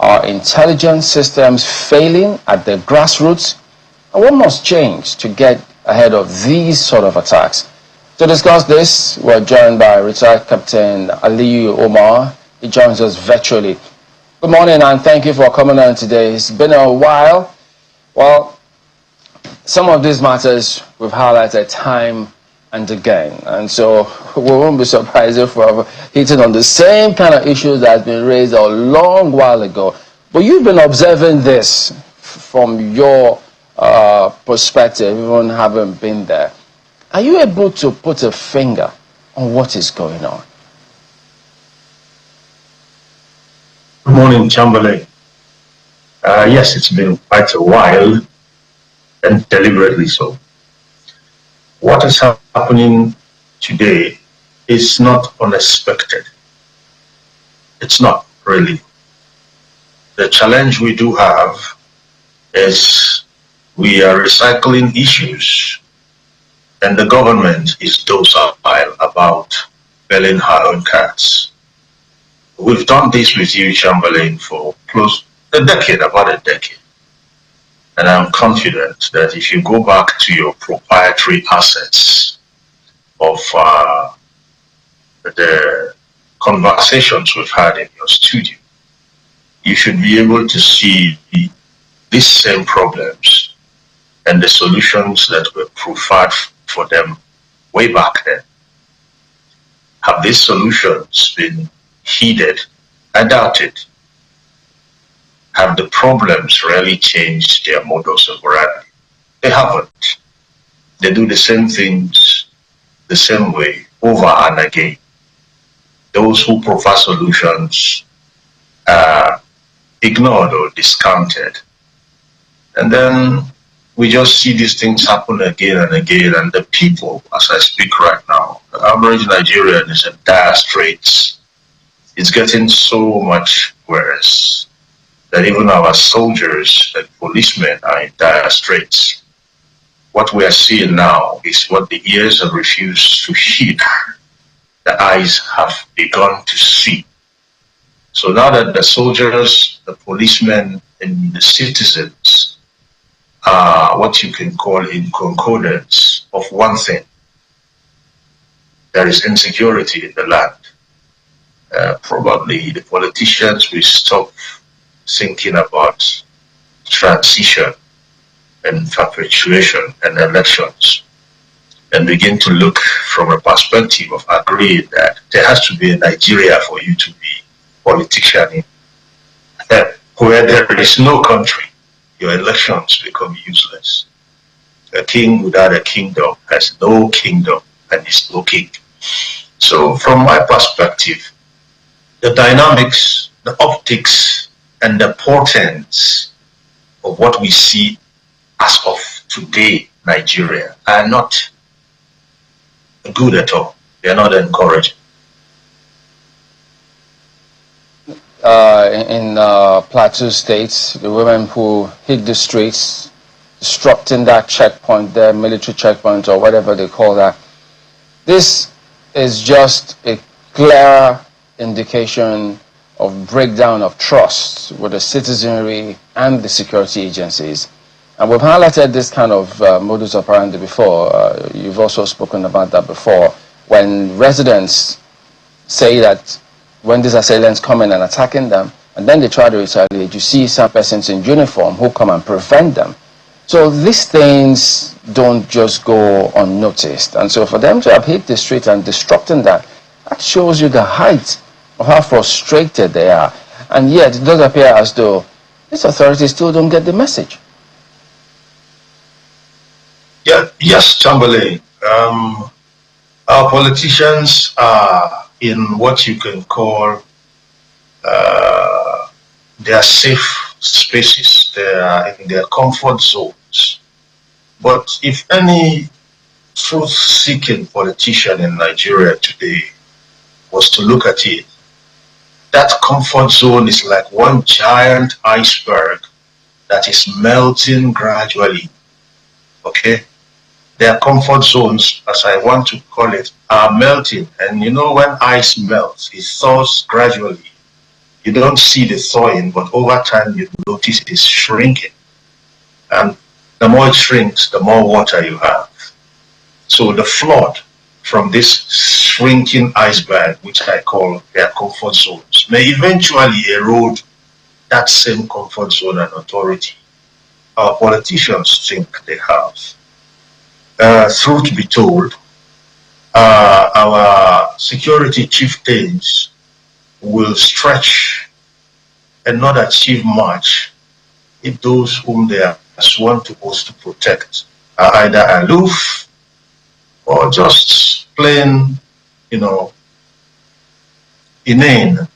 Are intelligence systems failing at the grassroots? And what must change to get ahead of these sort of attacks? To discuss this, we're joined by retired Captain Aliyu Omar. He joins us virtually. Good morning and thank you for coming on today. It's been a while. Well, some of these matters we've highlighted time and again, and so we won't be surprised if we're hitting on the same kind of issues that have been raised a long while ago. But you've been observing this from your perspective, even having been there. Are you able to put a finger on what is going on? Good morning, Chamberlain. Yes, it's been quite a while, and deliberately so. What is happening today is not unexpected. It's not really. The challenge we do have is we are recycling issues, and the government is docile about belling her own cats. We've done this with you, Chamberlain, for close a decade, about a decade. And I'm confident that if you go back to your proprietary assets of the conversations we've had in your studio, you should be able to see these same problems and the solutions that were preferred for them way back then. Have these solutions been heeded? I doubt it. Have the problems really changed their modus operandi? They haven't. They do the same things the same way over and again. Those who provide solutions are ignored or discounted. And then we just see these things happen again and again. And the people, as I speak right now, the average Nigerian is in dire straits. It's getting so much worse that even our soldiers and policemen are in dire straits. What we are seeing now is what the ears have refused to hear, the eyes have begun to see. So now that the soldiers, the policemen, and the citizens are what you can call in concordance of one thing, there is insecurity in the land. Probably the politicians will stop thinking about transition and perpetuation and elections and begin to look from a perspective of agreeing that there has to be a Nigeria for you to be politician in. Where there is no country, your elections become useless. A king without a kingdom has no kingdom and is no king. So from my perspective, the dynamics, the optics, and the portents of what we see as of today, Nigeria, are not good at all. They are not encouraging. In Plateau State, the women who hit the streets, disrupting that checkpoint, their military checkpoint, or whatever they call that, this is just a clear indication of breakdown of trust with the citizenry and the security agencies. And we've highlighted this kind of modus operandi before. You've also spoken about that before. When residents say that when these assailants come in and attacking them, and then they try to retaliate, you see some persons in uniform who come and prevent them. So these things don't just go unnoticed. And so for them to have hit the street and disrupting that, that shows you the height of how frustrated they are. And yet it does appear as though these authorities still don't get the message. Yeah, yes, Chamberlain. Our politicians are in what you can call their safe spaces. They are in their comfort zones. But if any truth-seeking politician in Nigeria today was to look at it, that comfort zone is like one giant iceberg that is melting gradually. Okay? Their comfort zones, as I want to call it, are melting. And you know, when ice melts, it thaws gradually. You don't see the thawing, but over time you notice it is shrinking. And the more it shrinks, the more water you have. So the flood from this shrinking iceberg, which I call their comfort zones, may eventually erode that same comfort zone and authority our politicians think they have. Truth be told, our security chieftains will stretch and not achieve much if those whom they are sworn supposed to protect are either aloof or just plain, inane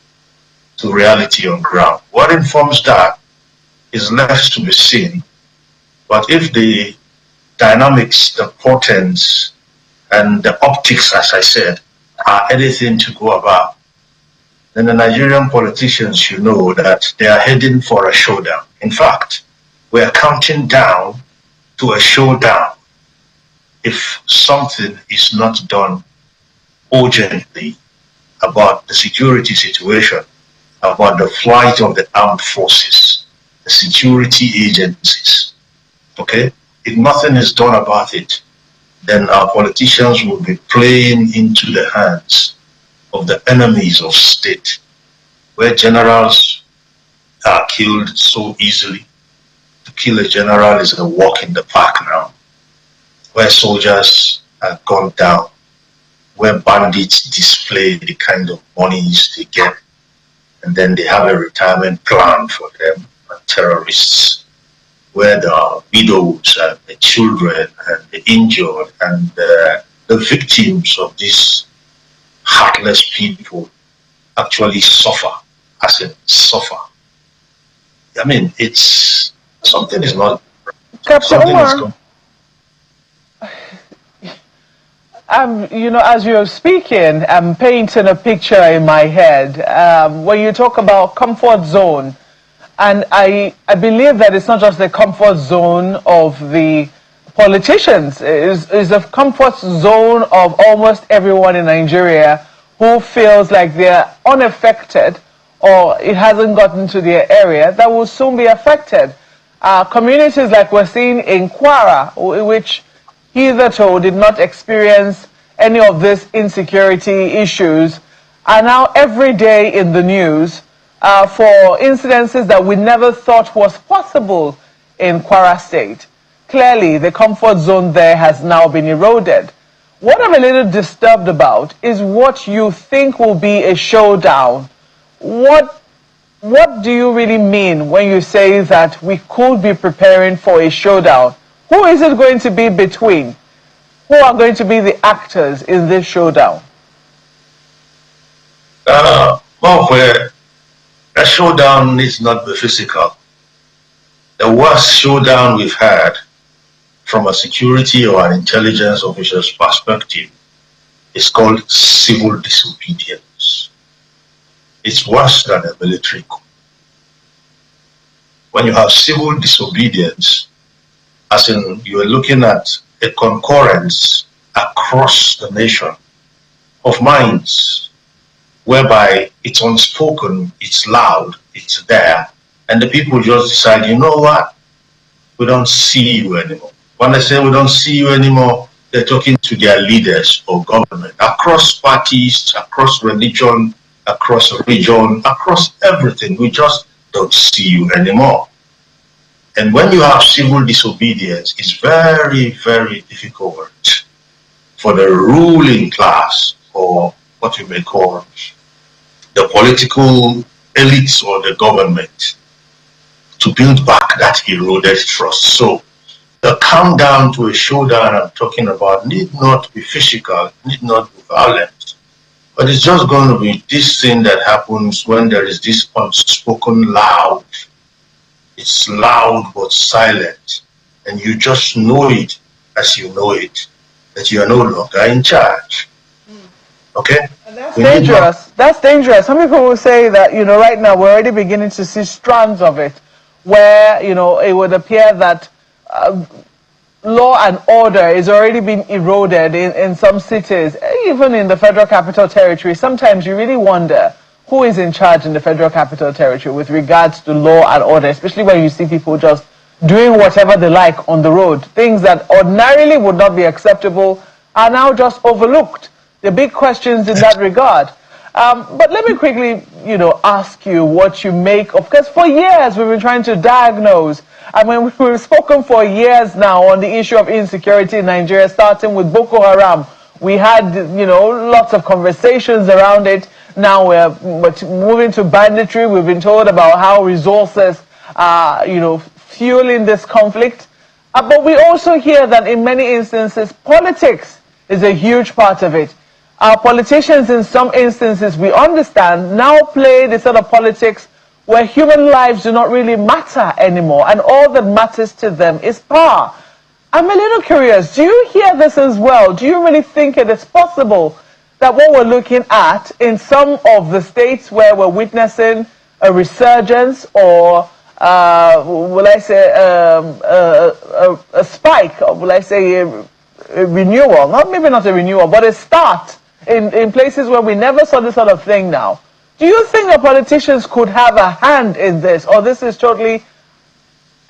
to reality on ground. What informs that is left to be seen. But if the dynamics, the portents, and the optics, as I said, are anything to go about, then the Nigerian politicians should know that they are heading for a showdown. In fact, we are counting down to a showdown if something is not done urgently about the security situation, about the flight of the armed forces, the security agencies. Okay? If nothing is done about it, then our politicians will be playing into the hands of the enemies of state, where generals are killed so easily. To kill a general is a walk in the park now, where soldiers are gone down, where bandits display the kind of monies they get, and then they have a retirement plan for them, and terrorists, where the widows and the children and the injured and the victims of these heartless people actually suffer, as in suffer. I mean, it's something is not. Captain Omar, as you're speaking, I'm painting a picture in my head. When you talk about comfort zone, and I believe that it's not just the comfort zone of the politicians, it's a comfort zone of almost everyone in Nigeria who feels like they're unaffected or it hasn't gotten to their area that will soon be affected. Communities like we're seeing in Kwara, which hitherto did not experience any of these insecurity issues, are now every day in the news for incidences that we never thought was possible in Kwara State. Clearly, the comfort zone there has now been eroded. What I'm a little disturbed about is what you think will be a showdown. What do you really mean when you say that we could be preparing for a showdown? Who is it going to be between? Who are going to be the actors in this showdown? Where a showdown needs not be physical. The worst showdown we've had from a security or an intelligence officer's perspective is called civil disobedience. It's worse than a military coup. When you have civil disobedience, as in you are looking at a concurrence across the nation of minds, whereby it's unspoken, it's loud, it's there, and the people just decide, you know what, we don't see you anymore. When they say we don't see you anymore, they're talking to their leaders or government, across parties, across religion, across region, across everything. We just don't see you anymore. And when you have civil disobedience, it's very, very difficult for the ruling class, or what you may call the political elites or the government, to build back that eroded trust. So the countdown to a showdown I'm talking about need not be physical, need not be violent, but it's just going to be this thing that happens when there is this unspoken loud. It's loud but silent, and you just know it as you know it, that you are no longer in charge. Okay? And that's dangerous. That's dangerous. Some people will say that, right now we're already beginning to see strands of it, where, it would appear that law and order is already being eroded in some cities, even in the Federal Capital Territory. Sometimes you really wonder who is in charge in the Federal Capital Territory with regards to law and order, especially when you see people just doing whatever they like on the road. Things that ordinarily would not be acceptable are now just overlooked. The big questions in that regard. But let me quickly, ask you what you make of, because for years we've been trying to diagnose. I mean, we've spoken for years now on the issue of insecurity in Nigeria, starting with Boko Haram. We had, lots of conversations around it. Now we're moving to banditry. We've been told about how resources are, fueling this conflict. But we also hear that in many instances, politics is a huge part of it. Our politicians, in some instances, we understand, now play the sort of politics where human lives do not really matter anymore, and all that matters to them is power. I'm a little curious, do you hear this as well? Do you really think it is possible that what we're looking at in some of the states where we're witnessing a resurgence or will I say a spike, or will I say a renewal, maybe not a renewal, but a start in places where we never saw this sort of thing now? Do you think the politicians could have a hand in this, or this is totally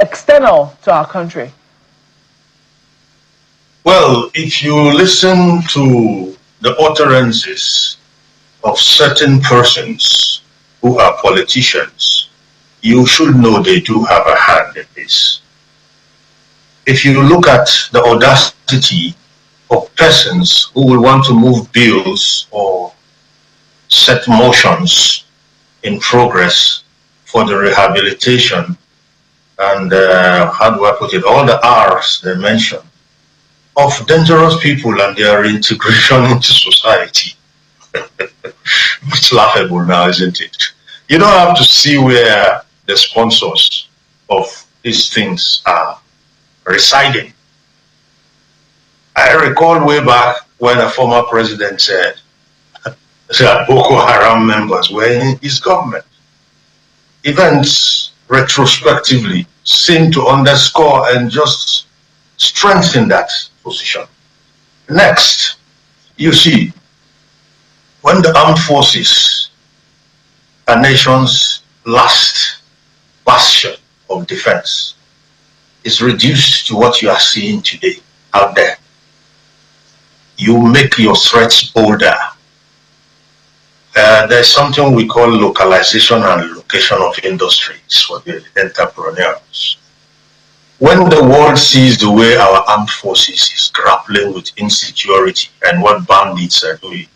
external to our country? Well, if you listen to the utterances of certain persons who are politicians, you should know they do have a hand in this. If you look at the audacity of persons who will want to move bills or set motions in progress for the rehabilitation and, how do I put it, all the R's they mention, of dangerous people and their reintegration into society. It's laughable now, isn't it? You don't have to see where the sponsors of these things are residing. I recall way back when a former president said that Boko Haram members were in his government. Events retrospectively seem to underscore and just strengthen that position. Next, you see, when the armed forces, a nation's last bastion of defense, is reduced to what you are seeing today out there, you make your threats bolder. There's something we call localization and location of industries for the entrepreneurs. When the world sees the way our armed forces is grappling with insecurity and what bandits are doing,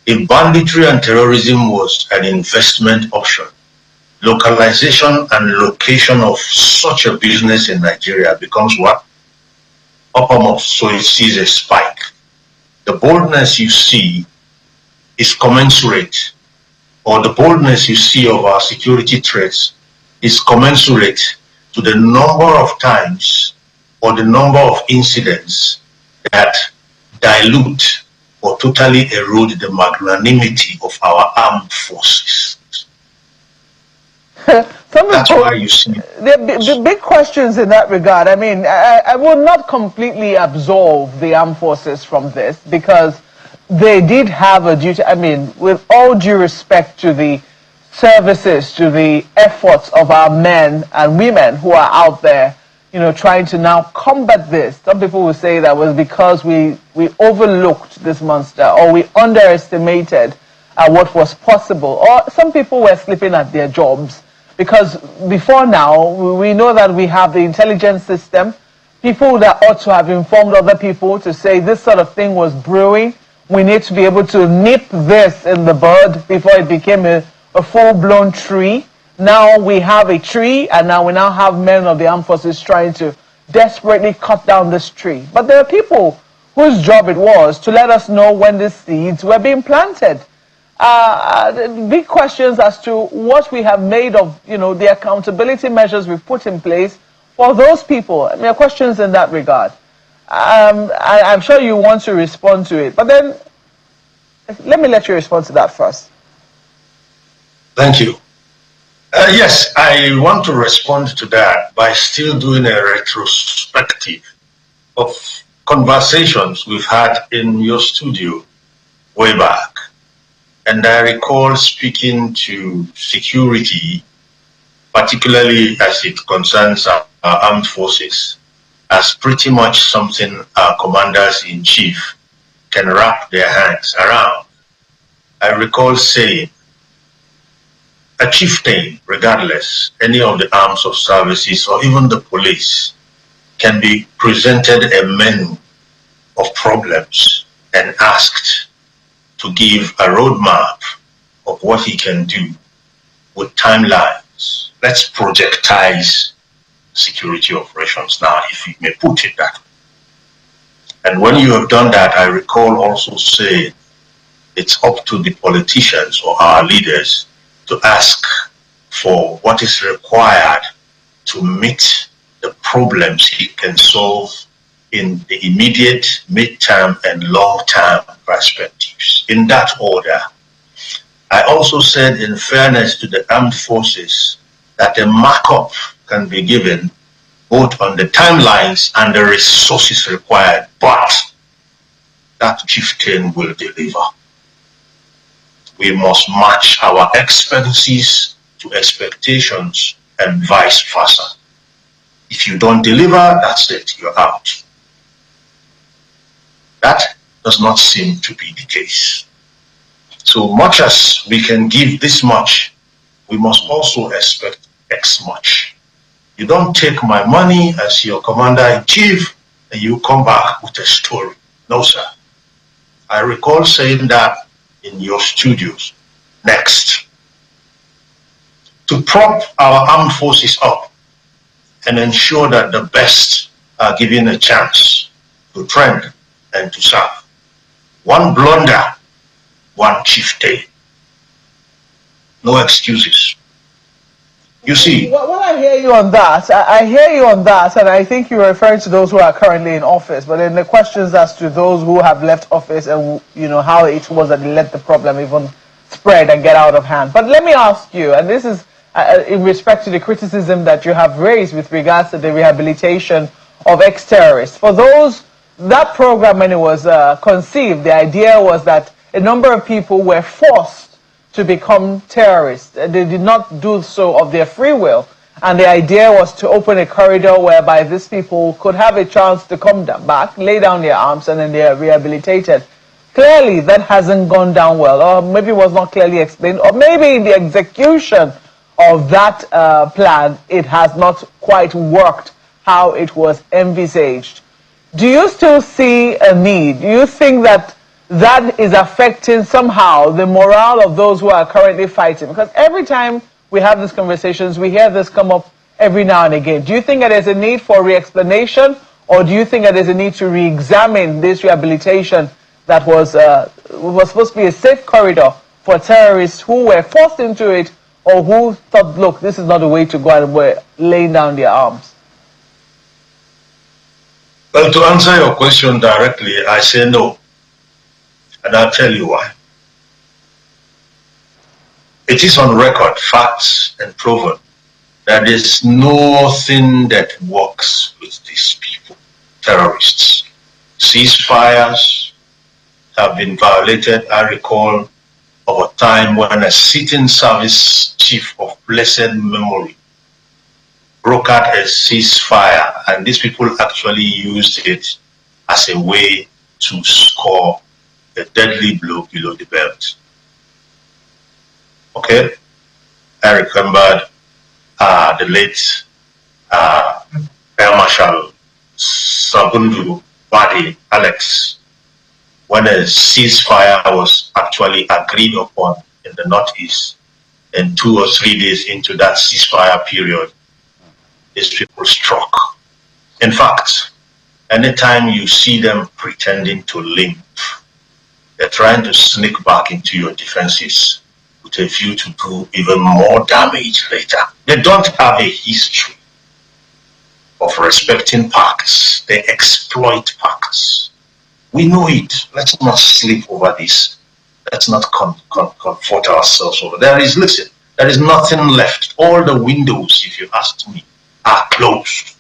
if banditry and terrorism was an investment option, localization and location of such a business in Nigeria becomes what? Uppermost, so it sees a spike. The boldness you see is commensurate, or the boldness you see of our security threats is commensurate to the number of times or the number of incidents that dilute or totally erode the magnanimity of our armed forces. That's why you see the big questions in that regard. I mean, I will not completely absolve the armed forces from this, because they did have a duty. I mean, with all due respect to the services, to the efforts of our men and women who are out there, trying to now combat this. Some people will say that was because we overlooked this monster, or we underestimated what was possible, or some people were sleeping at their jobs. Because before now, we know that we have the intelligence system, people that ought to have informed other people to say this sort of thing was brewing. We need to be able to nip this in the bud before it became a full-blown tree. Now we have a tree, and now we have men of the armed forces trying to desperately cut down this tree. But there are people whose job it was to let us know when the seeds were being planted. Big questions as to what we have made of, the accountability measures we've put in place for those people. I mean, there are questions in that regard. I'm sure you want to respond to it, but then let me let you respond to that first. Thank you. Yes, I want to respond to that by still doing a retrospective of conversations we've had in your studio way back. And I recall speaking to security, particularly as it concerns our armed forces, as pretty much something our commanders-in-chief can wrap their hands around. I recall saying, a chieftain, regardless, any of the arms of services or even the police, can be presented a menu of problems and asked to give a roadmap of what he can do with timelines. Let's projectize security operations now, if you may put it that way. And when you have done that, I recall also saying it's up to the politicians or our leaders to ask for what is required to meet the problems he can solve in the immediate, mid-term, and long-term perspectives. In that order, I also said, in fairness to the armed forces, that a markup can be given both on the timelines and the resources required, but that chieftain will deliver. We must match our expenses to expectations and vice versa. If you don't deliver, that's it, you're out. That does not seem to be the case. So much as we can give this much, we must also expect X much. You don't take my money as your commander-in-chief and you come back with a story. No, sir. I recall saying that in your studios. Next, to prop our armed forces up and ensure that the best are given a chance to train and to serve. One blunder, one chieftain. No excuses. You see. Well, I hear you on that. I hear you on that, and I think you're referring to those who are currently in office. But then the questions as to those who have left office and how it was that they let the problem even spread and get out of hand. But let me ask you, and this is in respect to the criticism that you have raised with regards to the rehabilitation of ex-terrorists. For those, that program, when it was conceived, the idea was that a number of people were forced to become terrorists. They did not do so of their free will. And the idea was to open a corridor whereby these people could have a chance to come back, lay down their arms, and then they are rehabilitated. Clearly, that hasn't gone down well, or maybe it was not clearly explained, or maybe in the execution of that plan, it has not quite worked how it was envisaged. Do you still see a need? Do you think that that is affecting somehow the morale of those who are currently fighting? Because every time we have these conversations, we hear this come up every now and again. Do you think that there's a need for re-explanation, or do you think that there's a need to re-examine this rehabilitation that was supposed to be a safe corridor for terrorists who were forced into it, or who thought, look, this is not the way to go, and were laying down their arms? Well, to answer your question directly, I say no. And I'll tell you why. It is on record, facts and proven, that there's nothing that works with these people, terrorists. Ceasefires have been violated. I recall of a time when a sitting service chief of blessed memory brokered a ceasefire, and these people actually used it as a way to score a deadly blow below the belt. Okay? I remembered the late Air Marshal Sabundu Badi Alex, when a ceasefire was actually agreed upon in the Northeast, and 2 or 3 days into that ceasefire period, these people struck. In fact, anytime you see them pretending to limp, they're trying to sneak back into your defenses with a view to do even more damage later. They don't have a history of respecting pacts. They exploit pacts. We know it. Let's not sleep over this. Let's not comfort ourselves over. There is nothing left. All the windows, if you ask me, are closed.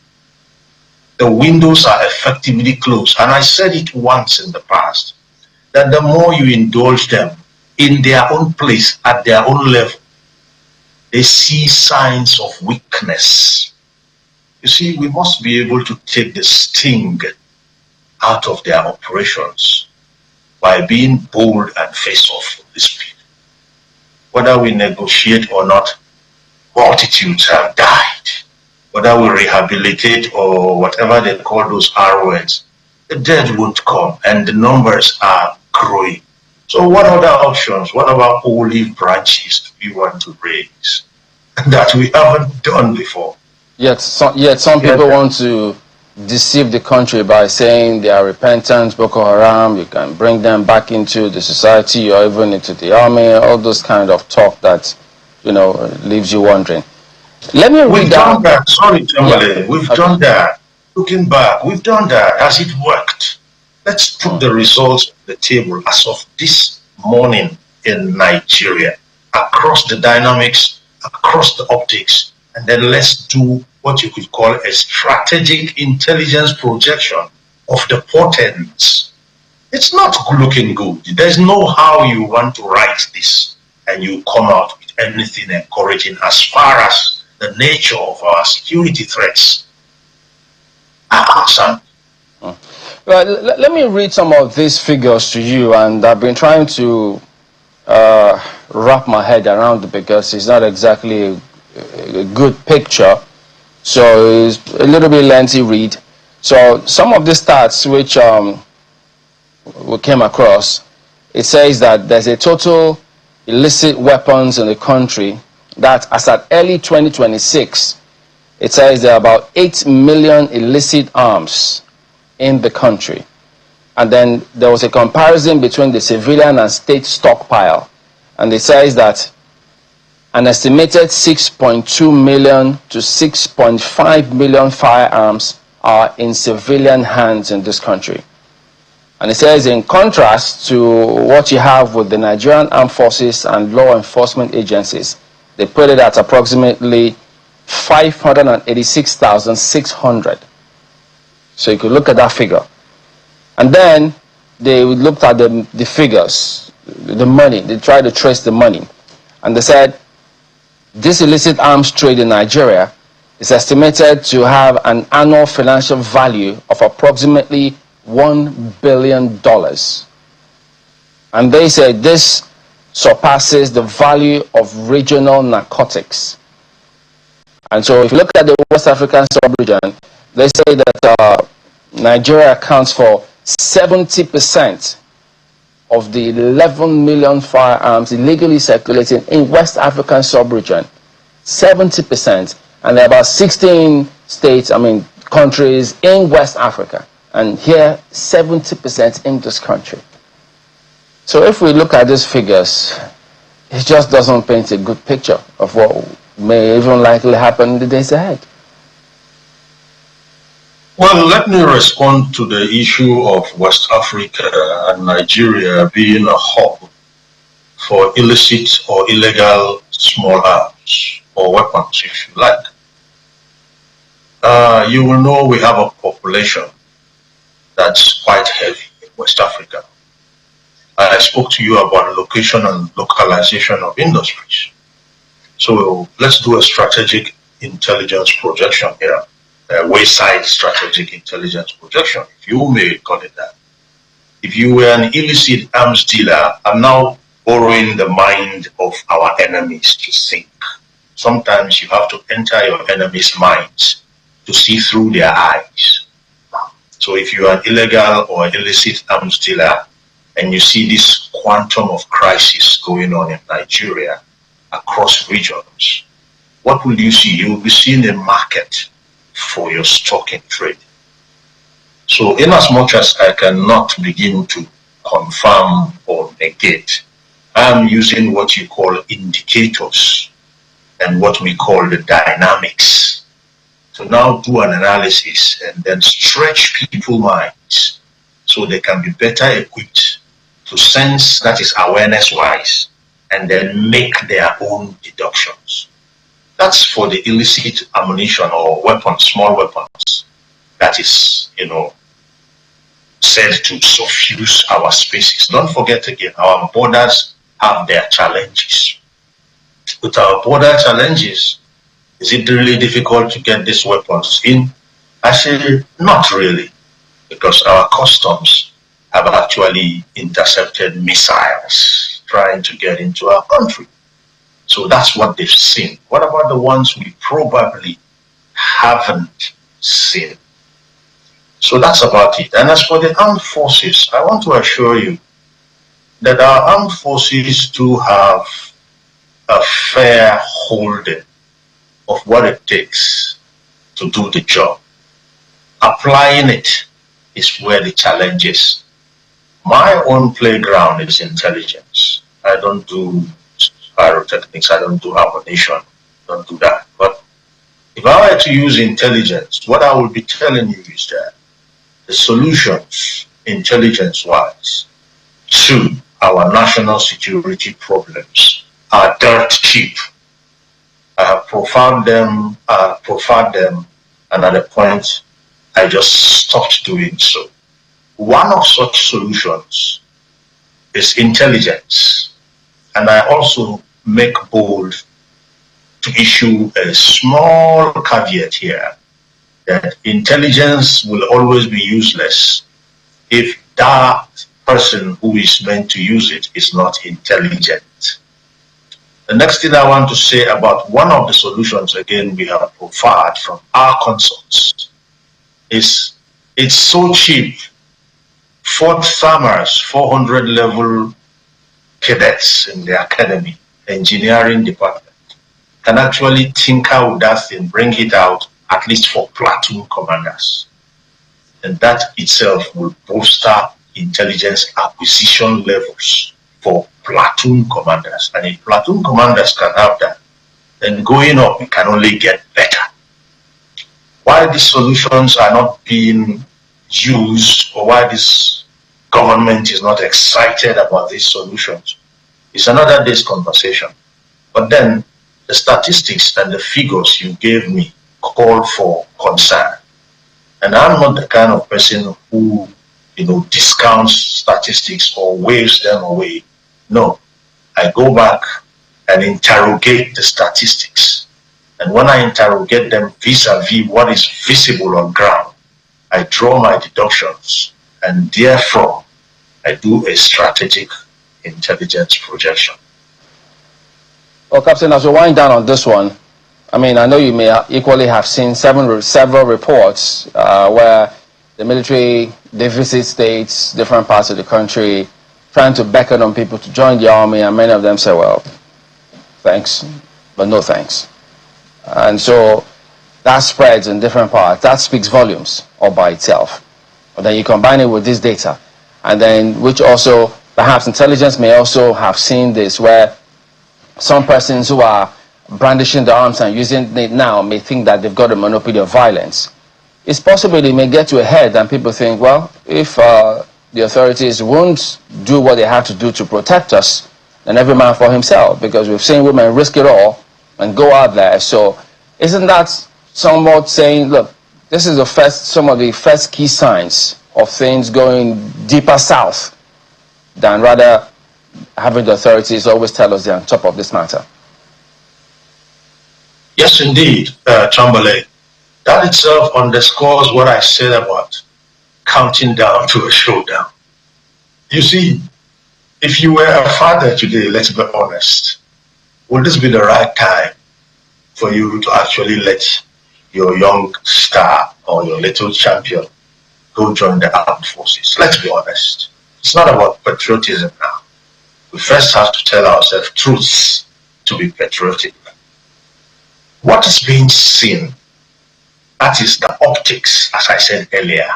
The windows are effectively closed. And I said it once in the past, that the more you indulge them, in their own place, at their own level, they see signs of weakness. You see, we must be able to take the sting out of their operations by being bold and face off with these people. Whether we negotiate or not, multitudes have died. Whether we rehabilitate or whatever they call those RONs, the dead won't come and the numbers are growing. So what other options, what other olive branches do we want to raise that we haven't done before? Yet some people want to deceive the country by saying they are repentant, Boko Haram, you can bring them back into the society or even into the army, all those kind of talk that, leaves you wondering. Let me read done that. Sorry, Chamberlain. Yeah. We've done that. Looking back, we've done that. Has it worked? Let's put the results on the table as of this morning in Nigeria, across the dynamics, across the optics, and then let's do what you could call a strategic intelligence projection of the portents. It's not looking good. There's no how you want to write this and you come out with anything encouraging as far as the nature of our security threats are concerned. Well, let me read some of these figures to you, and I've been trying to wrap my head around it because it's not exactly a good picture, so it's a little bit lengthy read. So some of the stats which we came across, it says that there's a total illicit weapons in the country that as at early 2026, it says there are about 8 million illicit arms in the country. And then there was a comparison between the civilian and state stockpile, and it says that an estimated 6.2 million to 6.5 million firearms are in civilian hands in this country. And it says, in contrast to what you have with the Nigerian Armed Forces and law enforcement agencies, they put it at approximately 586,600. So you could look at that figure. And then they looked at the figures, the money. They tried to trace the money. And they said, this illicit arms trade in Nigeria is estimated to have an annual financial value of approximately $1 billion. And they said this surpasses the value of regional narcotics. And so if you look at the West African sub-region, they say that Nigeria accounts for 70% of the 11 million firearms illegally circulating in West African sub-region. 70%. And there are about 16 states, countries in West Africa. And here, 70% in this country. So if we look at these figures, it just doesn't paint a good picture of what may even likely happen in the days ahead. Well, let me respond to the issue of West Africa and Nigeria being a hub for illicit or illegal small arms or weapons, if you like. You will know we have a population that's quite heavy in West Africa. I spoke to you about location and localization of industries. So let's do a strategic intelligence projection here. Wayside strategic intelligence projection, if you may call it that. If you were an illicit arms dealer, I'm now borrowing the mind of our enemies to think. Sometimes you have to enter your enemies' minds to see through their eyes. So if you are an illegal or illicit arms dealer and you see this quantum of crisis going on in Nigeria across regions, what will you see? You will be seeing a market for your stock in trade. So in as much as I cannot begin to confirm or negate, I am using what you call indicators and what we call the dynamics to now do an analysis and then stretch people's minds so they can be better equipped to sense, that is awareness wise, and then make their own deductions. That's for the illicit ammunition or weapons, small weapons, that is, said to suffuse our spaces. Don't forget again, our borders have their challenges. With our border challenges, is it really difficult to get these weapons in? I say not really, because our customs have actually intercepted missiles trying to get into our country. So that's what they've seen. What about the ones we probably haven't seen? So that's about it. And as for the armed forces, I want to assure you that our armed forces do have a fair holding of what it takes to do the job. Applying it is where the challenge is. My own playground is intelligence. I don't do pyrotechnics, I don't do ammunition, don't do that. But if I were to use intelligence, what I would be telling you is that the solutions, intelligence-wise, to our national security problems are dirt cheap. I have profiled them, and at a point, I just stopped doing so. One of such solutions is intelligence. And I also make bold to issue a small caveat here that intelligence will always be useless if that person who is meant to use it is not intelligent. The next thing I want to say about one of the solutions, again, we have profiled from our consults, is it's so cheap. Fort Summers, 400 level cadets in the academy, engineering department, can actually tinker with that thing, bring it out, at least for platoon commanders. And that itself will bolster intelligence acquisition levels for platoon commanders. And if platoon commanders can have that, then going up, it can only get better. Why these solutions are not being used, or why this government is not excited about these solutions, is another day's conversation. But then the statistics and the figures you gave me call for concern. And I'm not the kind of person who, discounts statistics or waves them away. No, I go back and interrogate the statistics. And when I interrogate them vis-a-vis what is visible on ground, I draw my deductions, and therefore I do a strategic intelligence projection. Well, Captain, as we wind down on this one, I mean, I know you may equally have seen several reports where the military, they visit states, different parts of the country, trying to beckon on people to join the army, and many of them say, well, thanks, but no thanks. And so that spreads in different parts. That speaks volumes all by itself. But then you combine it with this data, and then which also, perhaps intelligence may also have seen this, where some persons who are brandishing the arms and using it now may think that they've got a monopoly of violence. It's possible they may get to a head and people think, well, if the authorities won't do what they have to do to protect us, then every man for himself, because we've seen women risk it all and go out there. So isn't that somewhat saying, look, this is some of the first key signs of things going deeper south than rather having the authorities always tell us they're on top of this matter? Yes, indeed, Chamberlain. That itself underscores what I said about counting down to a showdown. You see, if you were a father today, let's be honest, would this be the right time for you to actually let your young star or your little champion go join the armed forces? Let's be honest. It's not about patriotism now. We first have to tell ourselves truths to be patriotic. What is being seen, that is the optics, as I said earlier,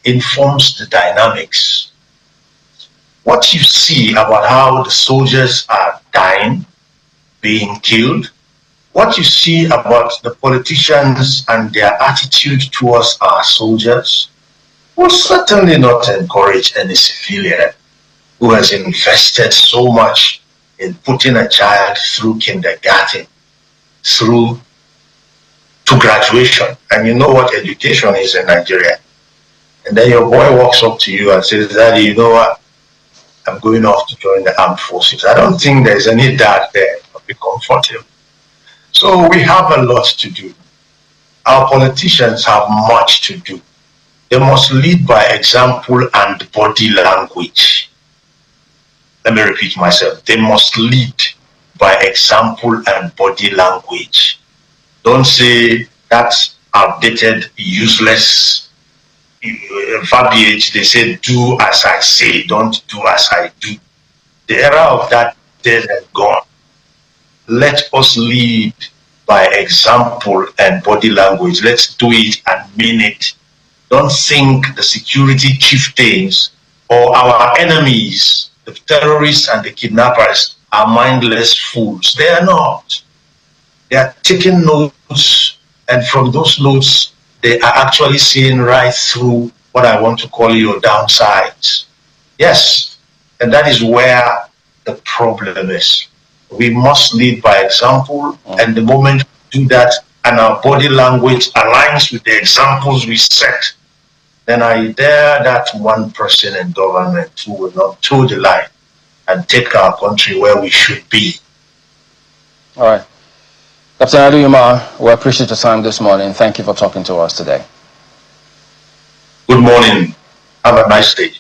informs the dynamics. What you see about how the soldiers are dying, being killed, what you see about the politicians and their attitude towards our soldiers will certainly not encourage any civilian who has invested so much in putting a child through kindergarten, through to graduation. And you know what education is in Nigeria. And then your boy walks up to you and says, Daddy, you know what? I'm going off to join the armed forces. I don't think there's any doubt there. I'll be comfortable. So we have a lot to do. Our politicians have much to do. They must lead by example and body language. Let me repeat myself. They must lead by example and body language. Don't say that's outdated, useless verbiage. They say, do as I say, don't do as I do. The era of that days has gone. Let us lead by example and body language. Let's do it and mean it. Don't think the security chieftains or our enemies, the terrorists and the kidnappers, are mindless fools. They are not. They are taking notes, and from those notes, they are actually seeing right through what I want to call your downsides. Yes, and that is where the problem is. We must lead by example, and the moment we do that and our body language aligns with the examples we set, then I dare that one person in government who will not toe the line and take our country where we should be. All right. Captain Aduyuma, we appreciate your time this morning. Thank you for talking to us today. Good morning. Have a nice day.